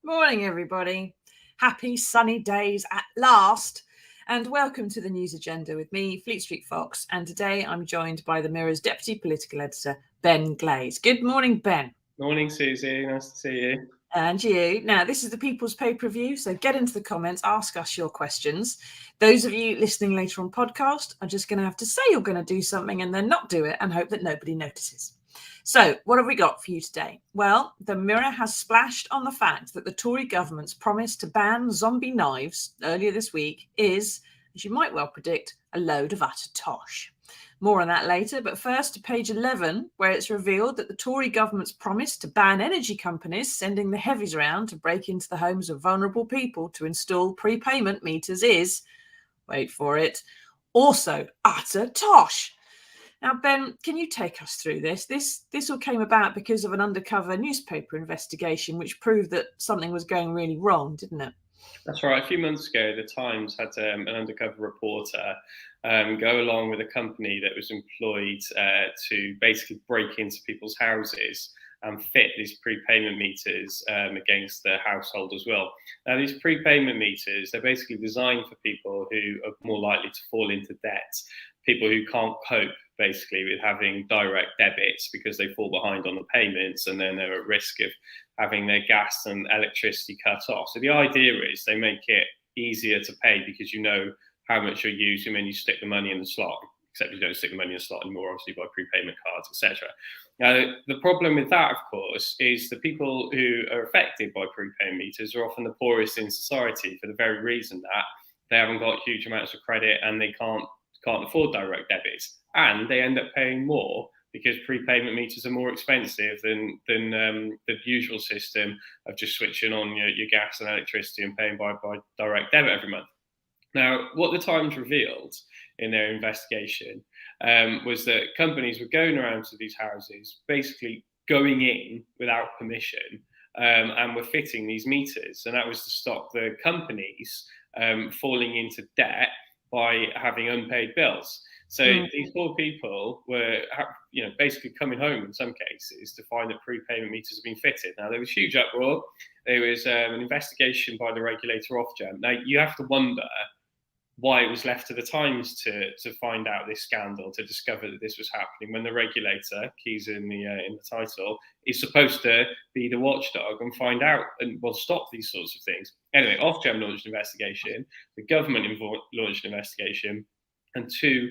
Morning, everybody. Happy sunny days at last, and welcome to the news agenda with me, Fleet Street Fox. And today I'm joined by the Mirror's deputy political editor, Ben Glaze. Good morning, Ben. Morning, Susie. Nice to see you. And you. Now, this is the People's Pay-Per-View, so get into the comments, ask us your questions. Those of you listening later on podcast are just going to have to say you're going to do something and then not do it and hope that nobody notices. So what have we got for you today? Well, the Mirror has splashed on the fact that the Tory government's promise to ban zombie knives earlier this week is, as you might well predict, a load of utter tosh. More on that later, but first to page 11, where it's revealed that the Tory government's promise to ban energy companies sending the heavies around to break into the homes of vulnerable people to install prepayment meters is, wait for it, also utter tosh. Now, Ben, can you take us through this? This all came about because of an undercover newspaper investigation which proved that something was going really wrong, didn't it? That's right. A few months ago, the Times had an undercover reporter go along with a company that was employed to basically break into people's houses and fit these prepayment meters against the household as well. Now, these prepayment meters, they're basically designed for people who are more likely to fall into debt, people who can't cope basically with having direct debits because they fall behind on the payments and then they're at risk of having their gas and electricity cut off. So the idea is they make it easier to pay because you know how much you're using when you stick the money in the slot, except you don't stick the money in the slot anymore, obviously, by prepayment cards, etc. Now, the problem with that, of course, is the people who are affected by prepayment meters are often the poorest in society for the very reason that they haven't got huge amounts of credit and they can't afford direct debits, and they end up paying more because prepayment meters are more expensive than the usual system of just switching on your gas and electricity and paying by direct debit every month. Now, what the Times revealed in their investigation was that companies were going around to these houses, basically going in without permission, and were fitting these meters, and that was to stop the companies falling into debt by having unpaid bills. So these poor people were, basically coming home in some cases to find that prepayment meters have been fitted. Now, there was huge uproar. There was an investigation by the regulator Ofgem. Now, you have to wonder why it was left to the Times to find out this scandal, to discover that this was happening when the regulator, keys in the title, is supposed to be the watchdog and find out and will stop these sorts of things. Anyway, Ofgem launched an investigation, the government launched an investigation, and two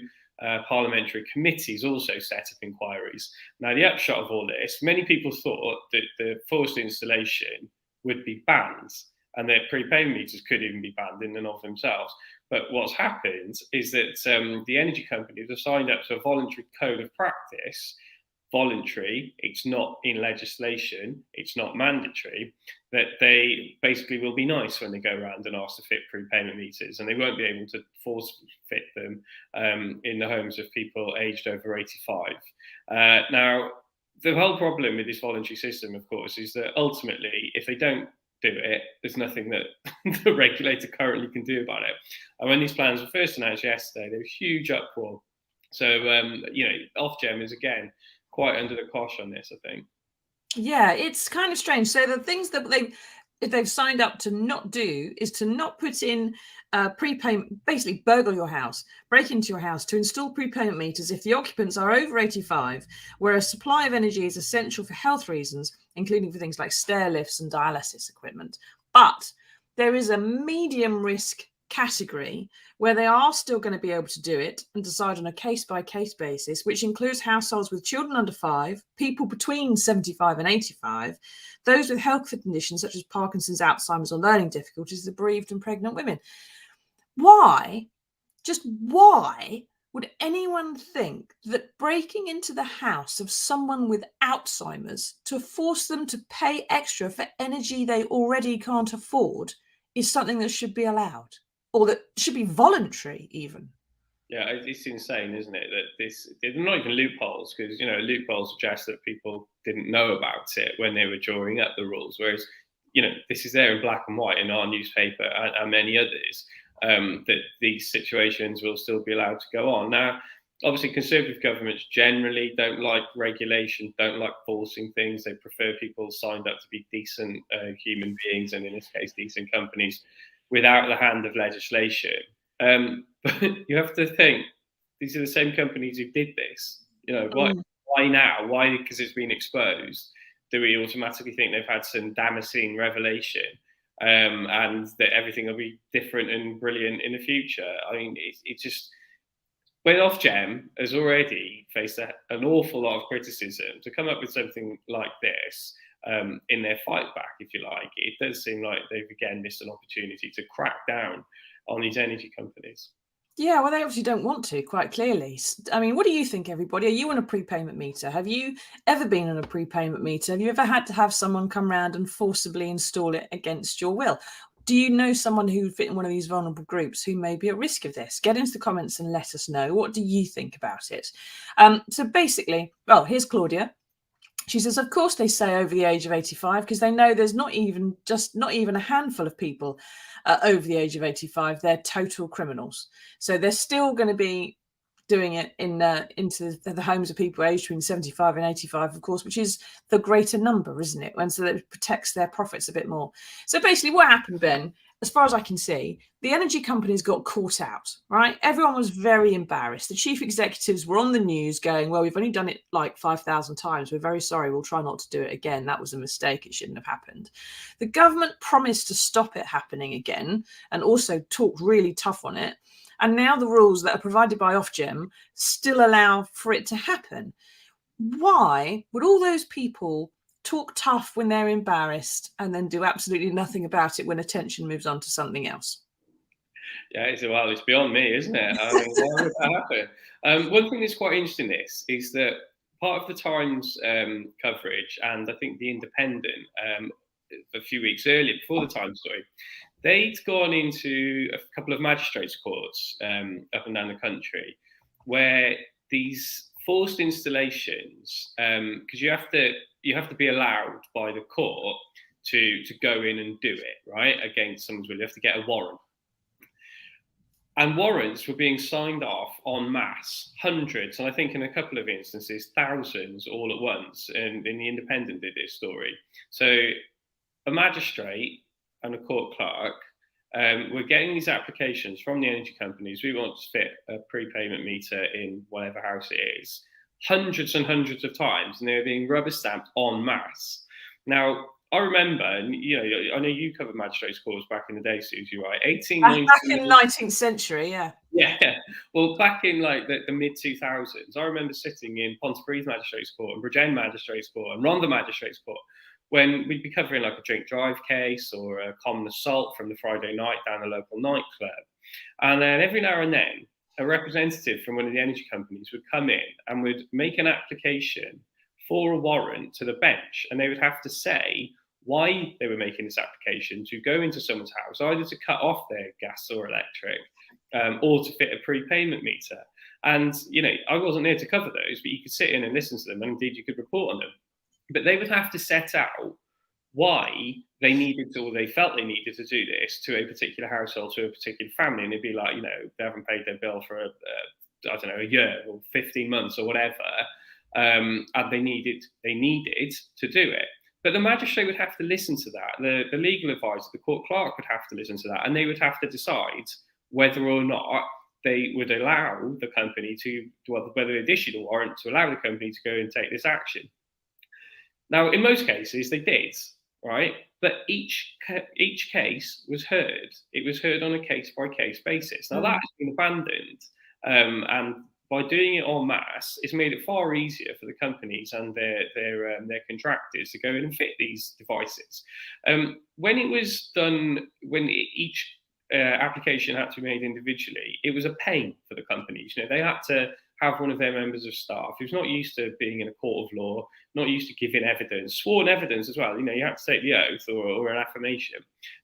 parliamentary committees also set up inquiries. Now, the upshot of all this, many people thought that the forced installation would be banned and that prepayment meters could even be banned in and of themselves. But what's happened is that the energy companies have signed up to a voluntary code of practice. Voluntary, it's not in legislation, it's not mandatory, that they basically will be nice when they go around and ask to fit prepayment meters, and they won't be able to force fit them in the homes of people aged over 85. Now, the whole problem with this voluntary system, of course, is that ultimately, if they don't do it, there's nothing that the regulator currently can do about it. And when these plans were first announced yesterday, there was huge uproar. So, Ofgem is, again, quite under the cosh on this, I think. Yeah, it's kind of strange. So the things that they've signed up to not do is to not put in prepayment, basically burgle your house, break into your house to install prepayment meters if the occupants are over 85, where a supply of energy is essential for health reasons, including for things like stair lifts and dialysis equipment. But there is a medium risk category where they are still going to be able to do it and decide on a case-by-case basis, which includes households with children under 5, people between 75 and 85, those with health conditions such as Parkinson's, Alzheimer's or learning difficulties, the bereaved and pregnant women. Why, just why, would anyone think that breaking into the house of someone with Alzheimer's to force them to pay extra for energy they already can't afford is something that should be allowed, or that should be voluntary even? Yeah, it's insane, isn't it? That they're not even loopholes, because loopholes suggest that people didn't know about it when they were drawing up the rules. Whereas, this is there in black and white in our newspaper and many others, that these situations will still be allowed to go on. Now, obviously, Conservative governments generally don't like regulation, don't like forcing things. They prefer people signed up to be decent human beings, and in this case, decent companies, without the hand of legislation. But you have to think, these are the same companies who did this. Why now? Why? Because it's been exposed. Do we automatically think they've had some Damascene revelation, and that everything will be different and brilliant in the future? I mean, it's just, when Ofgem has already faced an awful lot of criticism, to come up with something like this in their fight back, if you like, it does seem like they've again missed an opportunity to crack down on these energy companies. Yeah, well, they obviously don't want to, quite clearly. I mean, what do you think, everybody? Are you on a prepayment meter? Have you ever been on a prepayment meter? Have you ever had to have someone come round and forcibly install it against your will? Do you know someone who fit in one of these vulnerable groups who may be at risk of this? Get into the comments and let us know. What do you think about it? So basically, well, here's Claudia. She says, of course they say over the age of 85, because they know there's not even a handful of people over the age of 85. They're total criminals. So they're still going to be doing it into the homes of people aged between 75 and 85, of course, which is the greater number, isn't it? And so that it protects their profits a bit more. So basically what happened, Ben, as far as I can see, the energy companies got caught out, right? Everyone was very embarrassed. The chief executives were on the news going, well, we've only done it like 5,000 times. We're very sorry. We'll try not to do it again. That was a mistake. It shouldn't have happened. The government promised to stop it happening again and also talked really tough on it. And now the rules that are provided by Ofgem still allow for it to happen. Why would all those people talk tough when they're embarrassed and then do absolutely nothing about it when attention moves on to something else? Yeah, it's beyond me, isn't it? I mean, why would that happen? One thing that's quite interesting in this is that part of the Times coverage, and I think the Independent a few weeks earlier, before the Times story, they'd gone into a couple of magistrates' courts up and down the country, where these forced installations, because you have to be allowed by the court to go in and do it, right, against someone's will. You have to get a warrant. And warrants were being signed off en masse, hundreds, and I think in a couple of instances, thousands all at once. And in the Independent did this story. So a magistrate and a court clerk were getting these applications from the energy companies. We want to fit a prepayment meter in whatever house it is, hundreds and hundreds of times, and they were being rubber stamped en masse. Now, I remember, and I know you covered magistrates' courts back in the day, Susie, right? Back in the 19th century, yeah. Yeah. Well, back in like the mid 2000s, I remember sitting in Pontypridd Magistrates' Court and Bridgend Magistrates' Court and Rhondda Magistrates' Court when we'd be covering like a drink drive case or a common assault from the Friday night down the local nightclub. And then every now and then, a representative from one of the energy companies would come in and would make an application for a warrant to the bench, and they would have to say why they were making this application to go into someone's house, either to cut off their gas or electric, or to fit a prepayment meter. And I wasn't there to cover those, but you could sit in and listen to them, and indeed you could report on them. But they would have to set out why they needed to, or they felt they needed to do this to a particular household, to a particular family, and it'd be like, they haven't paid their bill for a year or 15 months or whatever. And they needed to do it. But the magistrate would have to listen to that. The legal advisor, the court clerk, would have to listen to that, and they would have to decide whether or not they would allow the company whether they'd issued a warrant to allow the company to go and take this action. Now, in most cases, they did, right? But each case was heard. It was heard on a case by case basis. Now that has been abandoned, and by doing it en masse, it's made it far easier for the companies and their contractors to go in and fit these devices. When it was done, when each application had to be made individually, it was a pain for the companies. You know, they had to have one of their members of staff who's not used to being in a court of law, not used to giving evidence, sworn evidence as well. You know, you had to take the oath or an affirmation.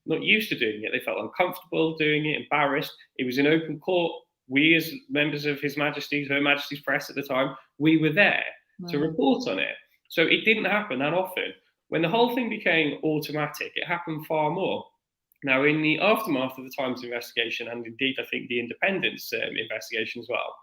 Not used to doing it. They felt uncomfortable doing it, embarrassed. It was in open court. We, as members of His Majesty's, Her Majesty's press at the time, we were there to report on it. So it didn't happen that often. When the whole thing became automatic, it happened far more. Now, in the aftermath of the Times investigation, and indeed, I think the Independence investigation as well,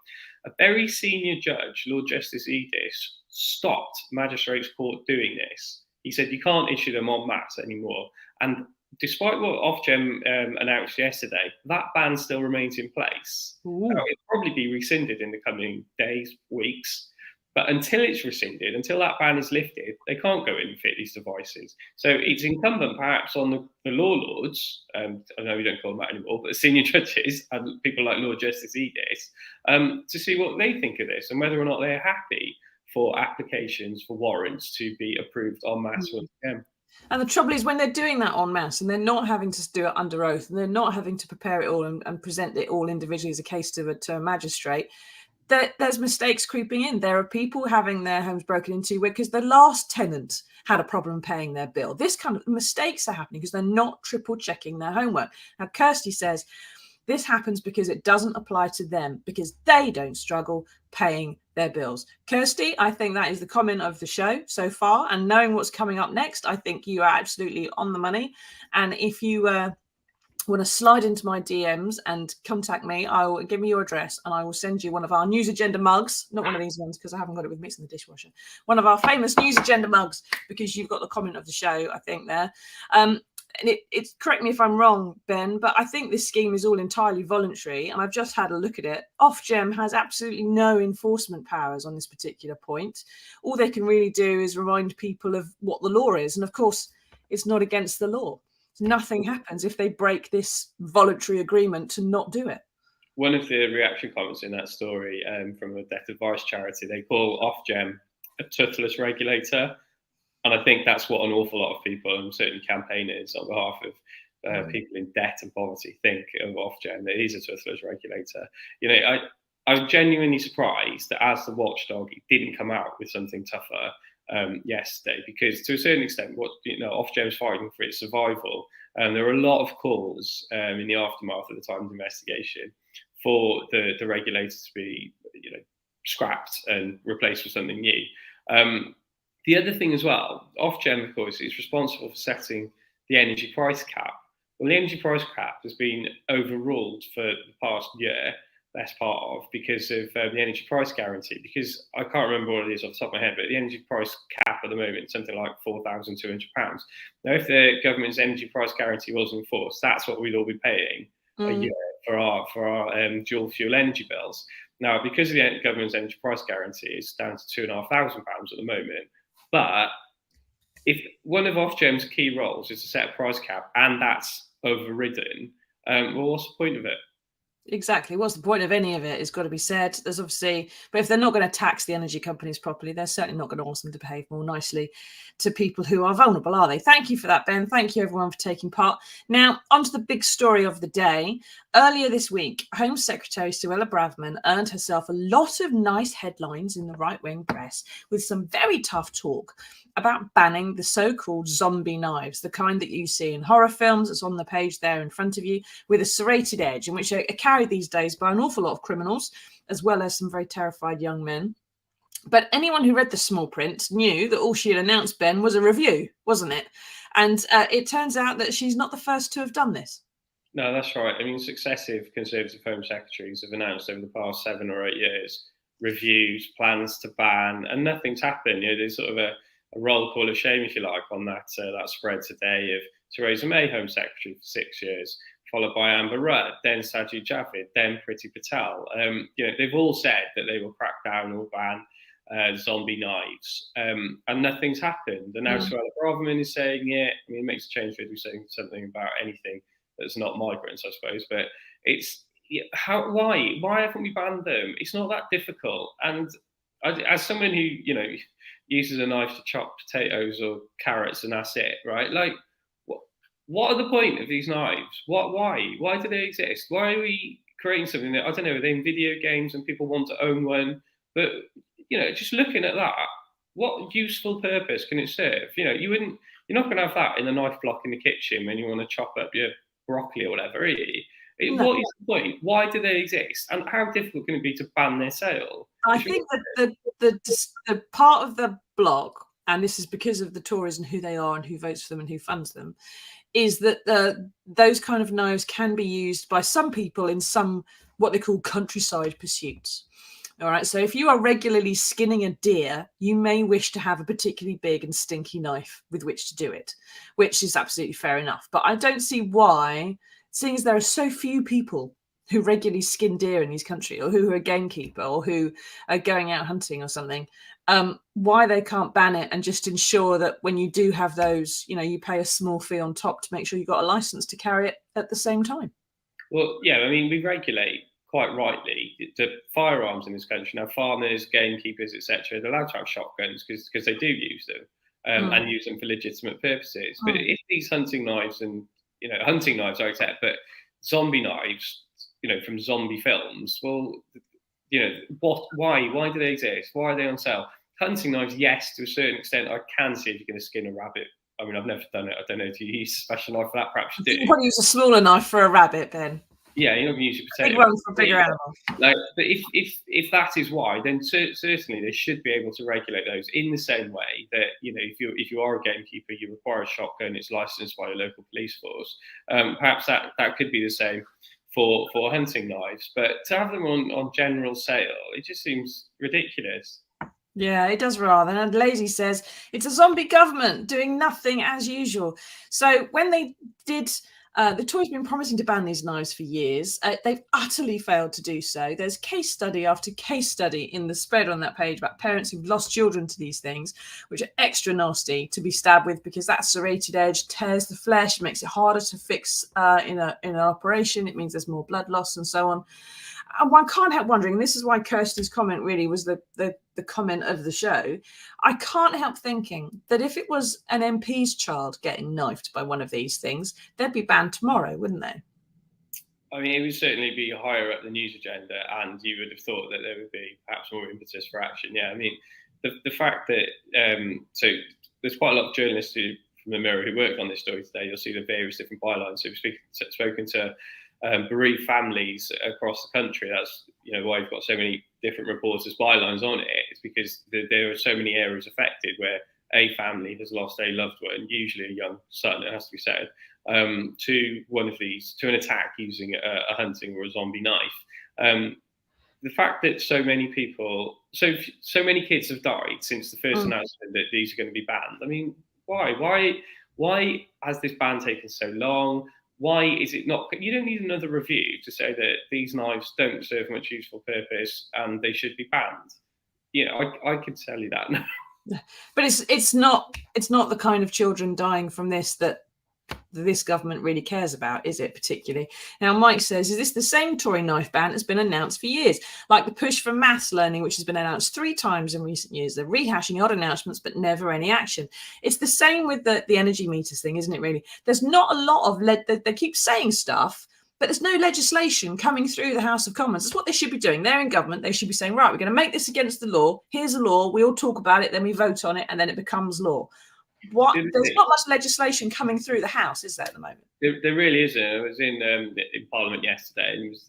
a very senior judge, Lord Justice Edis, stopped Magistrates Court doing this. He said, you can't issue them en masse anymore. And despite what Ofgem announced yesterday, that ban still remains in place. It'll probably be rescinded in the coming days, weeks. But until it's rescinded, until that ban is lifted, they can't go in and fit these devices. So it's incumbent perhaps on the law lords, I know we don't call them that anymore, but the senior judges and people like Lord Justice Edis, to see what they think of this and whether or not they're happy for applications for warrants to be approved en masse once again. And the trouble is, when they're doing that en masse and they're not having to do it under oath and they're not having to prepare it all and present it all individually as a case to a magistrate, there's mistakes creeping in. There are people having their homes broken into because the last tenant had a problem paying their bill. This kind of mistakes are happening because they're not triple checking their homework. Now, Kirsty says this happens because it doesn't apply to them, because they don't struggle paying their bills. Kirsty, I think that is the comment of the show so far. And knowing what's coming up next, I think you are absolutely on the money. And if you want to slide into my DMs and contact me, I will give me your address and I will send you one of our News Agenda mugs. Not one of these ones because I haven't got it with me, it's in the dishwasher. One of our famous News Agenda mugs, because you've got the comment of the show, I think, there. And it's correct me if I'm wrong, Ben, but I think this scheme is all entirely voluntary, and I've just had a look at it. Ofgem has absolutely no enforcement powers on this particular point. All they can really do is remind people of what the law is, and of course, it's not against the law. Nothing happens if they break this voluntary agreement to not do it. One of the reaction comments in that story from a debt advice charity, they call Ofgem a toothless regulator. And I think that's what an awful lot of people, and certainly campaigners on behalf of people in debt and poverty, think of Ofgem. That he's a toothless regulator. You know, I'm genuinely surprised that as the watchdog, it didn't come out with something tougher yesterday, because to a certain extent, what Ofgem is fighting for its survival. There were a lot of calls in the aftermath of the Times investigation for the regulators to be, scrapped and replaced with something new. The other thing as well, Ofgem, of course, is responsible for setting the energy price cap. Well, the energy price cap has been overruled for the past year, best part of, because of the energy price guarantee. Because I can't remember what it is off the top of my head, but the energy price cap at the moment is something like £4,200. Now, if the government's energy price guarantee was enforced, that's what we'd all be paying a year for our dual fuel energy bills. Now, because of the government's energy price guarantee, it's down to £2,500 at the moment. But if one of Ofgem's key roles is to set a price cap and that's overridden, well, what's the point of it? Exactly. What's the point of any of it? It's got to be said. There's obviously, but if they're not going to tax the energy companies properly, they're certainly not going to ask them to behave more nicely to people who are vulnerable, are they? Thank you for that, Ben. Thank you, everyone, for taking part. Now, on to the big story of the day. Earlier this week, Home Secretary Suella Braverman earned herself a lot of nice headlines in the right-wing press with some very tough talk about banning the so-called zombie knives, the kind that you see in horror films. It's on the page there in front of you, with a serrated edge, in which are carried these days by an awful lot of criminals, as well as some very terrified young men. But anyone who read the small print knew that all she had announced, Ben, was a review, wasn't it? And it turns out that she's not the first to have done this. No, that's right. I mean, successive Conservative Home Secretaries have announced over the past 7 or 8 years reviews, plans to ban, and nothing's happened. There's sort of a roll call of shame, if you like, on that spread today of Theresa May, Home Secretary for 6 years, followed by Amber Rudd, then Sajid Javid, then Priti Patel. They've all said that they will crack down or ban zombie knives, and nothing's happened. And now Suella Braverman is saying it. I mean, it makes a change for saying something about anything that's not migrants, I suppose. But it's why haven't we banned them? It's not that difficult. And as someone who uses a knife to chop potatoes or carrots and that's it, right? Like, what are the point of these knives? Why do they exist? Why are we creating something that, I don't know, are they in video games and people want to own one? But just looking at that, what useful purpose can it serve? You're not going to have that in a knife block in the kitchen when you want to chop up your broccoli or whatever, are you? No. What is the point? Why do they exist? And how difficult can it be to ban their sale? I think that the part of the block, and this is because of the Tories and who they are and who votes for them and who funds them, is that those kind of knives can be used by some people in some what they call countryside pursuits. All right. So if you are regularly skinning a deer, you may wish to have a particularly big and stinky knife with which to do it, which is absolutely fair enough. But I don't see why, seeing as there are so few people who regularly skin deer in these countries, or who are a gamekeeper, or who are going out hunting or something, why they can't ban it and just ensure that when you do have those, you pay a small fee on top to make sure you've got a license to carry it at the same time. Well, yeah, I mean, we regulate quite rightly the firearms in this country. Now, farmers, gamekeepers, etc., they're allowed to have shotguns because they do use them and use them for legitimate purposes. But if these hunting knives and hunting knives are accept, but zombie knives, from zombie films, well, why do they exist? Why are they on sale? Hunting knives, yes, to a certain extent, I can see if you're going to skin a rabbit. I mean, I've never done it. I don't know. Do you use a special knife for that? Perhaps you do. You want to use a smaller knife for a rabbit, then. Yeah, you're not going to use your potato. Big one for a bigger animal. But if that is why, then certainly they should be able to regulate those in the same way that if you are a gamekeeper, you require a shotgun, it's licensed by a local police force. Perhaps that could be the same for hunting knives, but to have them on general sale, it just seems ridiculous. Yeah, it does rather. And Lazy says it's a zombie government doing nothing as usual. So when they did, the Tories have been promising to ban these knives for years. They've utterly failed to do so. There's case study after case study in the spread on that page about parents who've lost children to these things, which are extra nasty to be stabbed with because that serrated edge tears the flesh, makes it harder to fix in an operation. It means there's more blood loss and so on. And one can't help wondering, and this is why Kirsty's comment really was the comment of the show, I can't help thinking that if it was an MP's child getting knifed by one of these things, they'd be banned tomorrow, wouldn't they? I mean, it would certainly be higher up the news agenda, and you would have thought that there would be perhaps more impetus for action. Yeah, I mean, the fact that, so there's quite a lot of journalists from the Mirror who worked on this story today. You'll see the various different bylines. So we've spoken to bereaved families across the country. That's why you've got so many different reporters' bylines on it. It's because there are so many areas affected where a family has lost a loved one, usually a young son, it has to be said, to one of these, to an attack using a hunting or a zombie knife. The fact that so many people, so many kids have died since the first announcement that these are going to be banned. I mean, why has this ban taken so long? Why is it not? You don't need another review to say that these knives don't serve much useful purpose and they should be banned. I could tell you that now. But it's not the kind of children dying from this that this government really cares about, is it, particularly? Now, Mike says, is this the same Tory knife ban that's been announced for years? Like the push for maths learning, which has been announced 3 times in recent years. They're rehashing odd announcements, but never any action. It's the same with the energy meters thing, isn't it, really? There's not a lot of they keep saying stuff, but there's no legislation coming through the House of Commons. That's what they should be doing. They're in government. They should be saying, right, we're going to make this against the law. Here's a law. We all talk about it. Then we vote on it. And then it becomes law. There's not much legislation coming through the House, is there, at the moment? There really isn't. I was in Parliament yesterday, and it was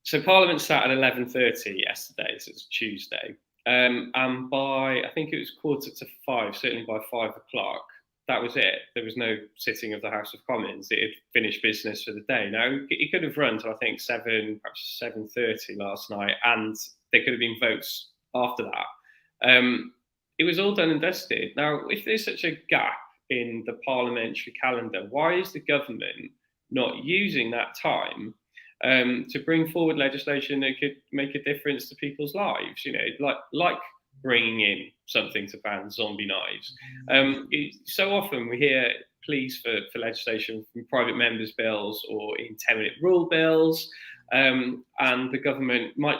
so Parliament sat at 11:30 yesterday, so it's Tuesday, and by I think it was 4:45, certainly by 5 o'clock, that was it. There was no sitting of the House of Commons. It had finished business for the day. Now it could have run to I think 7:30 last night, and there could have been votes after that. It was all done and dusted. Now, if there's such a gap in the parliamentary calendar, why is the government not using that time to bring forward legislation that could make a difference to people's lives. Like bringing in something to ban zombie knives. So often we hear pleas for legislation from private members' bills or in 10-minute rule bills. And the government might,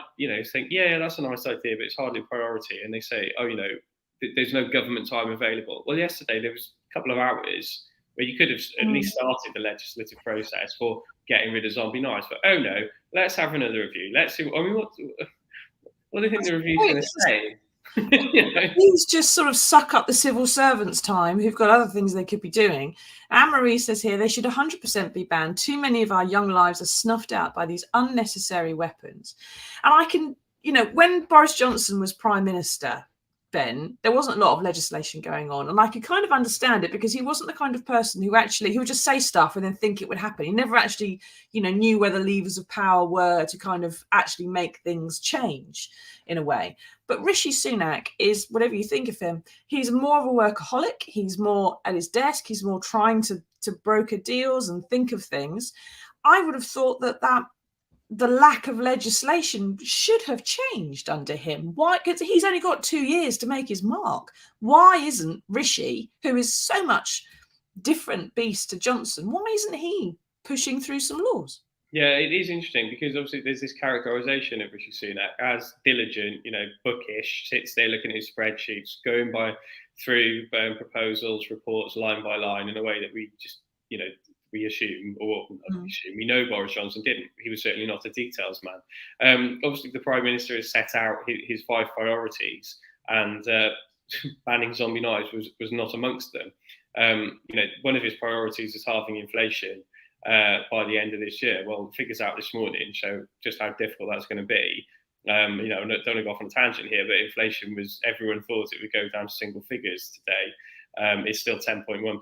think, yeah, that's a nice idea, but it's hardly a priority. And they say, oh, there's no government time available. Well, yesterday there was a couple of hours where you could have at least started the legislative process for getting rid of zombie knives. But oh no, let's have another review. Let's see. What do you think the review's going to say? These just sort of suck up the civil servants' time who've got other things they could be doing. Anne-Marie says here they should 100% be banned. Too many of our young lives are snuffed out by these unnecessary weapons. And I can, when Boris Johnson was Prime Minister, Ben, there wasn't a lot of legislation going on. And I could kind of understand it because he wasn't the kind of person who would just say stuff and then think it would happen. He never actually, knew where the levers of power were to kind of actually make things change in a way. But Rishi Sunak is, whatever you think of him, he's more of a workaholic. He's more at his desk. He's more trying to broker deals and think of things. I would have thought that the lack of legislation should have changed under him. Why? Because he's only got 2 years to make his mark. Why isn't Rishi, who is so much different beast to Johnson, why isn't he pushing through some laws? Yeah, it is interesting because obviously there's this characterization of Rishi Sunak as diligent, bookish, sits there looking at his spreadsheets, going through proposals, reports line by line in a way that we just, we assume, or assume, we know Boris Johnson didn't. He was certainly not a details man. Obviously, the Prime Minister has set out his 5 priorities, and banning zombie knives was not amongst them. One of his priorities is halving inflation by the end of this year. Well, figures out this morning show just how difficult that's going to be. Don't want to go off on a tangent here, but inflation everyone thought it would go down to single figures today. It's still 10.1%.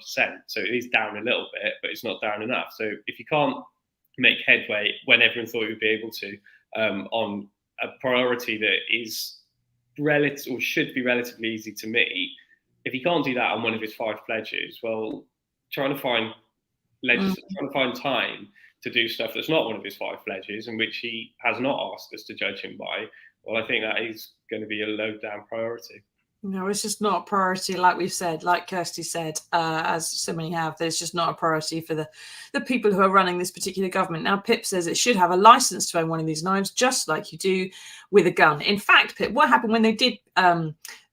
So it is down a little bit, but it's not down enough. So if you can't make headway when everyone thought you would be able to on a priority that is relative or should be relatively easy to meet, if you can't do that on one of his 5 pledges, well, trying to find time to do stuff that's not one of his 5 pledges and which he has not asked us to judge him by, well, I think that is going to be a low down priority. No, it's just not a priority, like we've said, like Kirsty said, as so many have. There's just not a priority for the people who are running this particular government. Now, Pip says it should have a license to own one of these knives, just like you do with a gun. In fact, Pip, what happened when they did,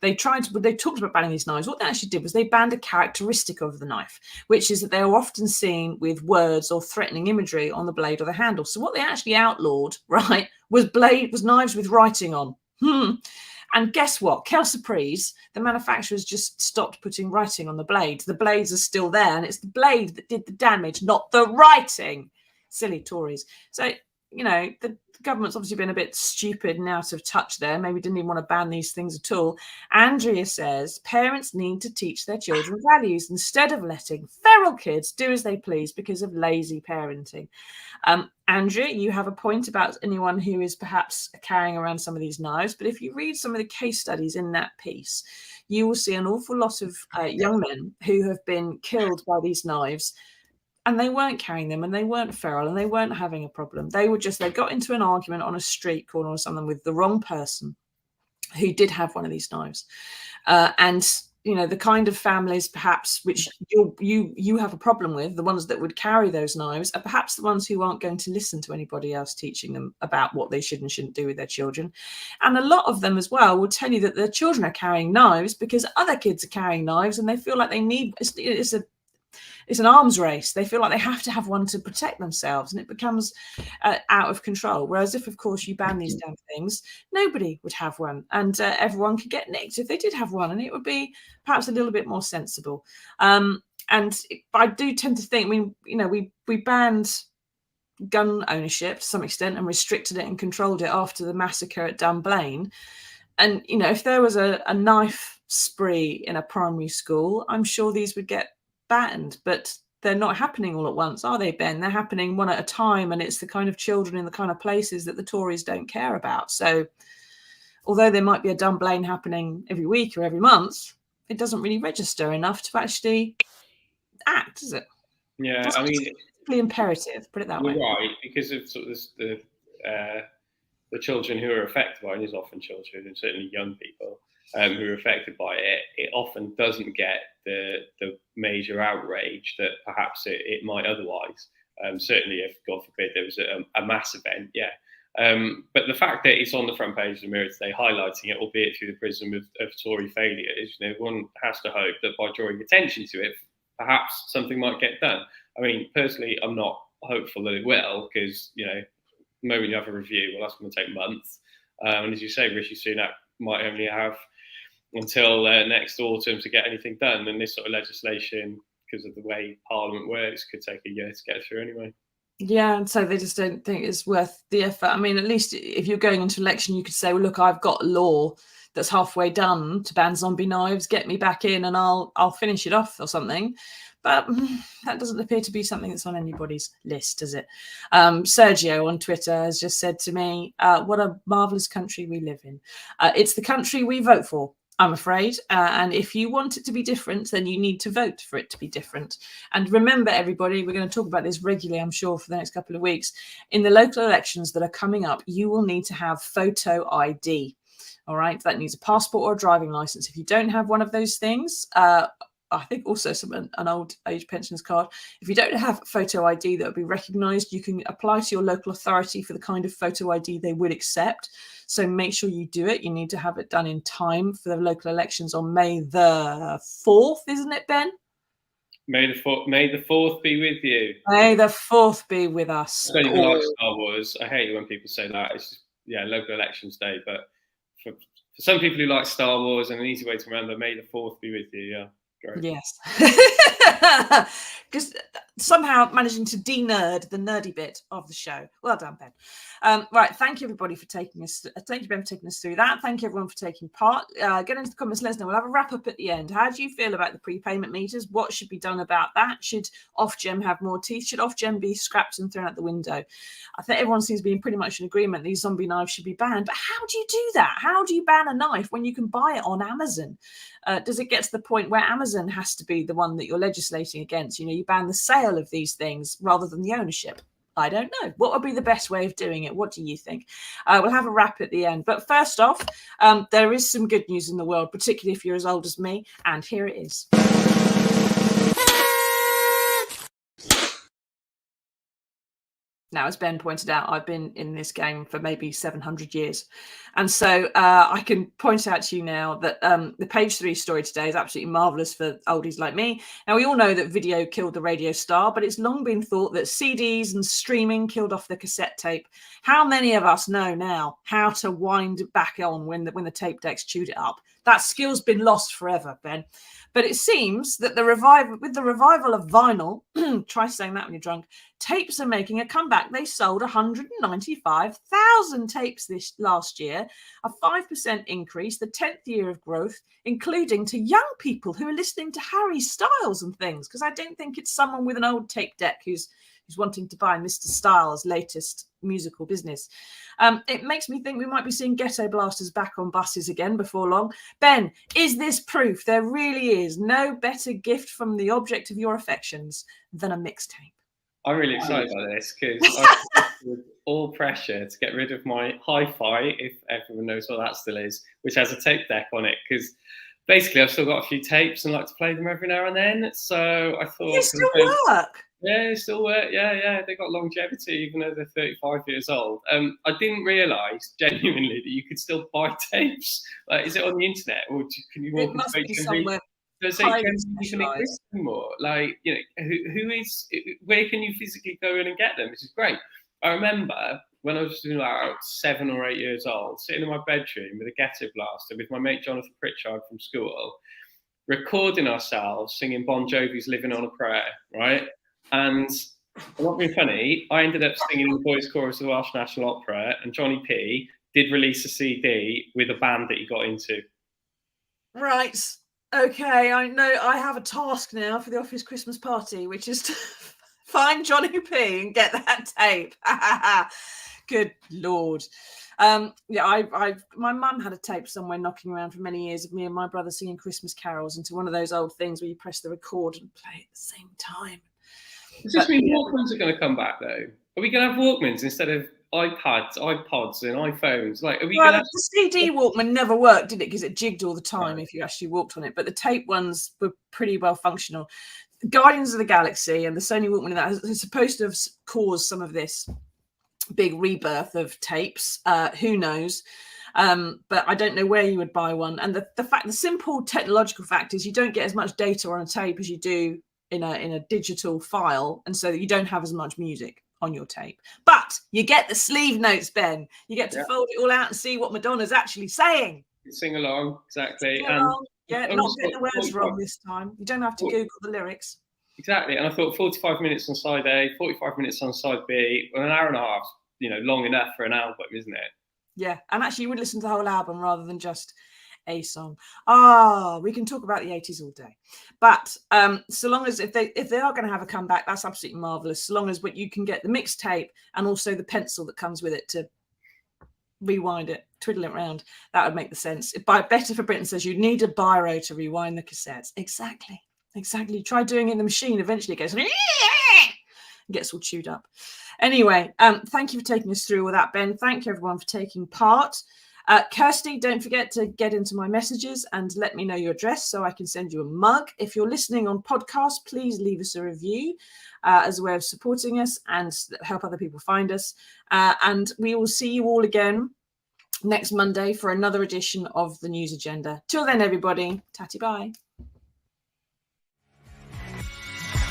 they talked about banning these knives. What they actually did was they banned a characteristic of the knife, which is that they are often seen with words or threatening imagery on the blade or the handle. So what they actually outlawed, right, was knives with writing on. And guess what? Kelsoprese, the manufacturers just stopped putting writing on the blades. The blades are still there, and it's the blade that did the damage, not the writing. Silly Tories. So, the government's obviously been a bit stupid and out of touch there. Maybe didn't even want to ban these things at all. Andrea says parents need to teach their children values instead of letting feral kids do as they please because of lazy parenting. Andrea, you have a point about anyone who is perhaps carrying around some of these knives, but if you read some of the case studies in that piece, you will see an awful lot of young men who have been killed by these knives, and they weren't carrying them, and they weren't feral, and they weren't having a problem. They got into an argument on a street corner or something with the wrong person who did have one of these knives. And the kind of families perhaps which you have a problem with, the ones that would carry those knives, are perhaps the ones who aren't going to listen to anybody else teaching them about what they should and shouldn't do with their children. And a lot of them as well will tell you that their children are carrying knives because other kids are carrying knives and they feel like they need, it's an arms race. They feel like they have to have one to protect themselves, and it becomes out of control. Whereas if, of course, you ban these damn things, nobody would have one, and everyone could get nicked if they did have one, and it would be perhaps a little bit more sensible. And I do tend to think, we banned gun ownership to some extent and restricted it and controlled it after the massacre at Dunblane. And, if there was a knife spree in a primary school, I'm sure these would get banned, but they're not happening all at once, are they, Ben? They're happening one at a time, and it's the kind of children in the kind of places that the Tories don't care about. So although there might be a Dunblane happening every week or every month, it doesn't really register enough to actually act, does it? Yeah, I mean, politically imperative, put it that way. You're right, because of sort of the children who are affected by it, and it's often children and certainly young people who are affected by it, it often doesn't get the major outrage that perhaps it might otherwise. Certainly, if God forbid there was a mass event, yeah. But the fact that it's on the front page of the Mirror today, highlighting it, albeit through the prism of Tory failures, one has to hope that by drawing attention to it, perhaps something might get done. I mean, personally, I'm not hopeful that it will, because the moment you have a review, well, that's going to take months. And as you say, Rishi Sunak might only have until next autumn to get anything done. And this sort of legislation, because of the way Parliament works, could take a year to get through anyway. Yeah, and so they just don't think it's worth the effort. I mean, at least if you're going into election, you could say, well, look, I've got a law that's halfway done to ban zombie knives, get me back in and I'll finish it off or something. But that doesn't appear to be something that's on anybody's list, does it? Sergio on Twitter has just said to me, what a marvellous country we live in. It's the country we vote for, I'm afraid. And if you want it to be different, then you need to vote for it to be different. And remember, everybody, we're going to talk about this regularly, I'm sure, for the next couple of weeks. In the local elections that are coming up, you will need to have photo ID. All right, that needs a passport or a driving license. If you don't have one of those things, I think also an old age pensioners card. If you don't have photo ID that would be recognised, you can apply to your local authority for the kind of photo ID they would accept. So make sure you do it. You need to have it done in time for the local elections on May the 4th, isn't it, Ben? May the 4th be with you. May the 4th be with us. I don't even like Star Wars. I hate it when people say that. It's just, local elections day. But for some people who like Star Wars and an easy way to remember, May the 4th be with you. Yeah. Great. Yes, because somehow managing to de-nerd the nerdy bit of the show. Well done, Ben. Right, thank you everybody for taking us. Thank you, Ben, for taking us through that. Thank you everyone for taking part. Get into the comments, let us know. We'll have a wrap up at the end. How do you feel about the prepayment meters? What should be done about that? Should Ofgem have more teeth? Should Ofgem be scrapped and thrown out the window? I think everyone seems to be in pretty much in agreement these zombie knives should be banned. But how do you do that? How do you ban a knife when you can buy it on Amazon? Does it get to the point where Amazon has to be the one that you're legislating against? You ban the sale of these things rather than the ownership. I don't know. What would be the best way of doing it? What do you think? We'll have a wrap at the end. But first off, there is some good news in the world, particularly if you're as old as me. And here it is. Now, as Ben pointed out, I've been in this game for maybe 700 years. And so I can point out to you now that the page 3 story today is absolutely marvellous for oldies like me. Now, we all know that video killed the radio star, but it's long been thought that CDs and streaming killed off the cassette tape. How many of us know now how to wind it back on when the tape decks chewed it up? That skill's been lost forever, Ben. But it seems that with the revival of vinyl, try saying that when you're drunk, tapes are making a comeback. They sold 195,000 tapes this last year, a 5% increase, the 10th year of growth, including to young people who are listening to Harry Styles and things, because I don't think it's someone with an old tape deck who's wanting to buy Mr. Styles' latest musical business. It makes me think we might be seeing ghetto blasters back on buses again before long. Ben, is this proof there really is no better gift from the object of your affections than a mixtape? I'm really excited about this because I with all pressure to get rid of my hi-fi, if everyone knows what that still is, which has a tape deck on it, because basically I've still got a few tapes and like to play them every now and then. So I thought they still work. Yeah, they still work. Yeah. They got longevity, even though they're 35 years old. I didn't realise genuinely that you could still buy tapes. Like, is it on the internet, or can you walk It must be somewhere. Does it even exist anymore? Like, who is? Where can you physically go in and get them? Which is great. I remember when I was about 7 or 8 years old, sitting in my bedroom with a ghetto blaster with my mate Jonathan Pritchard from school, recording ourselves singing Bon Jovi's "Living on a Prayer," right? And I'm not being funny, I ended up singing in the boys' chorus of the Welsh National Opera, and Johnny P did release a CD with a band that he got into. Right. Okay, I know I have a task now for the office Christmas party, which is to find Johnny P and get that tape. Good Lord. My mum had a tape somewhere knocking around for many years of me and my brother singing Christmas carols into one of those old things where you press the record and play at the same time. Does this But mean Walkmans are going to come back though? Are we going to have Walkmans instead of iPads, iPods, and iPhones? Like, are we well, going to? the CD Walkman never worked, did it? Because it jigged all the time Right. if you actually walked on it. But the tape ones were pretty well functional. Guardians of the Galaxy and the Sony Walkman that is supposed to have caused some of this big rebirth of tapes. Who knows? But I don't know where you would buy one. And the simple technological fact is you don't get as much data on a tape as you do in a digital file, and so you don't have as much music on your tape. But you get the sleeve notes, Ben. You get to fold it all out and see what Madonna's actually saying. Sing along, exactly. Sing along. Yeah, not get the words wrong this time. You don't have to Google the lyrics. Exactly. And I thought 45 minutes on side A, 45 minutes on side B, well, an hour and a half, long enough for an album, isn't it? Yeah. And actually you would listen to the whole album rather than just a song. We can talk about the 80s all day. But so long as if they are going to have a comeback, that's absolutely marvelous. So long as you can get the mixtape and also the pencil that comes with it to rewind it, twiddle it around, that would make the sense. Better for Britain says you need a biro to rewind the cassettes. Exactly. Try doing it in the machine. Eventually it goes and gets all chewed up. Anyway, thank you for taking us through all that, Ben. Thank you everyone for taking part. Kirsty, don't forget to get into my messages and let me know your address so I can send you a mug. If you're listening on podcast, please leave us a review as a way of supporting us and help other people find us. And we will see you all again next Monday for another edition of the News Agenda. Till then, everybody, tatty bye.